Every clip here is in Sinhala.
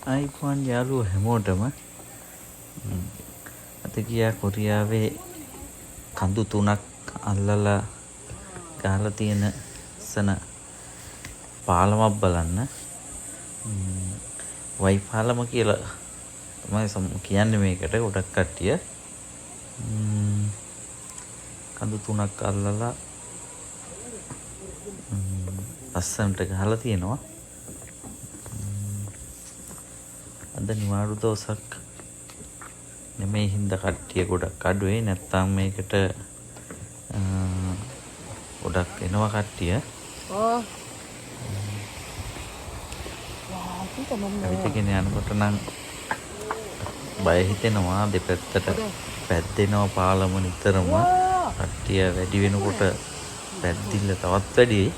අයිපන් යාළුවෝ හැමෝටම අද ගියා කොරියාවේ කඳු 3ක් අල්ලලා ගහලා තියෙන සන පාලමක් බලන්න. වයි පාලම කියලා තමයි කියන්නේ මේකට ගොඩක් කට්ටිය. කඳු 3ක් අල්ලලා ලස්සනට ගහලා තියෙනවා. අද නිවාඩු දවසක් නෙමෙයි හින්දා කට්ටිය ගොඩක් අඩුවේ. නැත්තම් මේකට ගොඩක් එනවා කට්ටිය. ඇවිදගෙන යනකොට නම් බය හිතෙනවා. දෙපැත්තට පැද්දෙනවා පාලම නිතරම. කට්ටිය වැඩි වෙනකොට පැද්දිල්ල තවත් වැඩි වෙයි.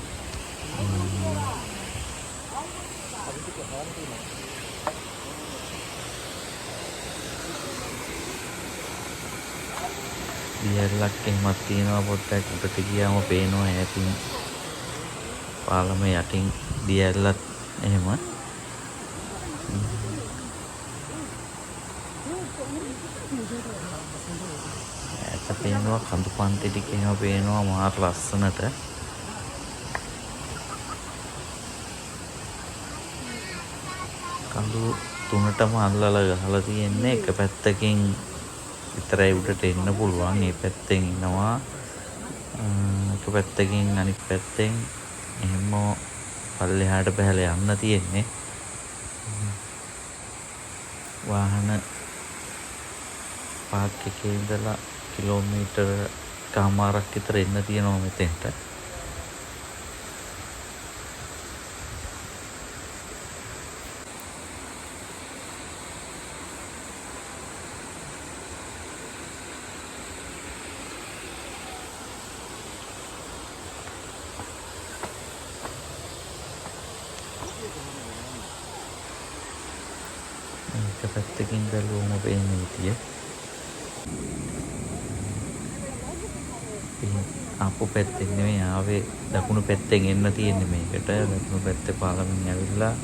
දියැලක් එහෙමත් තියෙනවා. පොඩ්ඩක් උඩට ගියාම පේනවා ඈතින් පාලම යටින් දියැලක් එහෙම. ඈත පේනවා කඳු පන්ති ටික එහෙම පේනවා මාර ලස්සනට. කඳු 3ටම අල්ලලා ගහලා තියෙන්නේ. එක පැත්තකින් විතරයි උඩට එන්න පුළුවන්. මේ පැත්තෙන් ඉනවා. එක පැත්තකින් අනිත් පැත්තෙන් එහෙම පල්ලෙහාට බහලා යන්න තියෙන්නේ. වාහන පාක් එකේ ඉඳලා කිලෝමීටර කමාරක් විතර එන්න තියෙනවා මෙතෙන්ට. එක පැත්තකින් බැලුවම පේන විදිය. ආපු පැත්තෙන් නෙමෙයි ආවේ දකුණු පැත්තෙන් එන්න තියෙන්නේ මේකට. දකුණු පැත්තේ පාලමින් ඇවිල්ලා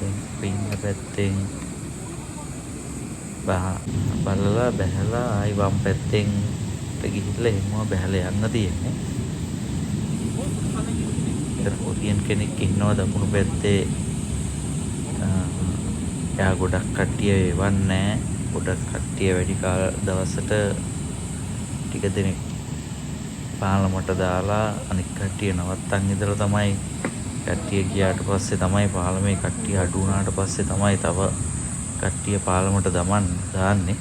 දැන් පින්න පැත්තෙන් බලලා බැහැලා ආයි වම් පැත්තෙන් ගිහිල්ලා එහෙම බැහැලා යන්න තියෙන්නේ. ඉතින් කොරියන් කෙනෙක් ඉන්නවා දකුණු පැත්තේ. එයා ගොඩක් කට්ටිය එවන්නේ. ගොඩක් කට්ටිය වැඩි දවසට ටික දෙනෙක් පාලමට දාලා අනිත් කට්ටිය නවත්තන් ඉඳලා තමයි කට්ටිය ගියාට පස්සේ තමයි පාලමේ කට්ටිය අඩු වුණාට පස්සේ තමයි තව කට්ටිය පාලමට දාන්නේ.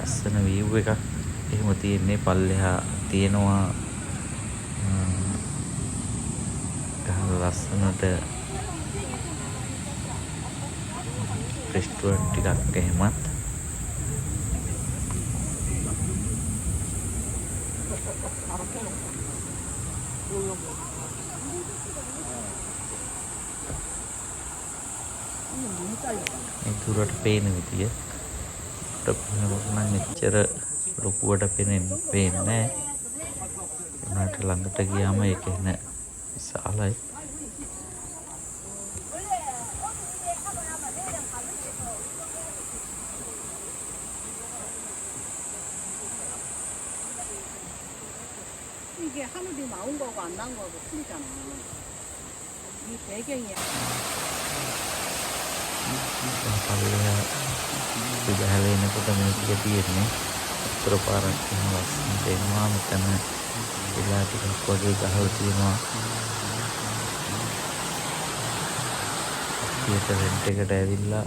ලස්සන view එකක් එහෙම තියෙන්නේ. පල්ලෙහා තියෙනවා ලස්සනට රෙස්ටුරන්ට් ටිකක් එහෙමත්. මේ දුරට පේන විදිය අපිට නම් මෙච්චර ලොකුවට පේන්නේ නැහැ. උනාට ළඟට ගියාම ඒක එන විශාලයි. 이게 하늘이 나온 거고 안 나온 거고 틀리잖아. 이 배경이야. පල්ලෙහා බැහැලා එනකොට මේ ටික තියෙන්නේ. උත්තර පාරක් එහෙම ලස්සනට එනවා. මෙතන විලා ටිකක් වගේ ගහලා තියෙනවා. රෙන්ට් එකට ඇවිල්ලා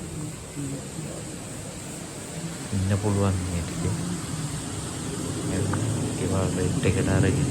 ඉන්න පුළුවන් මේ ටිකේ. ඒවා රෙන්ට් එකට අරගෙන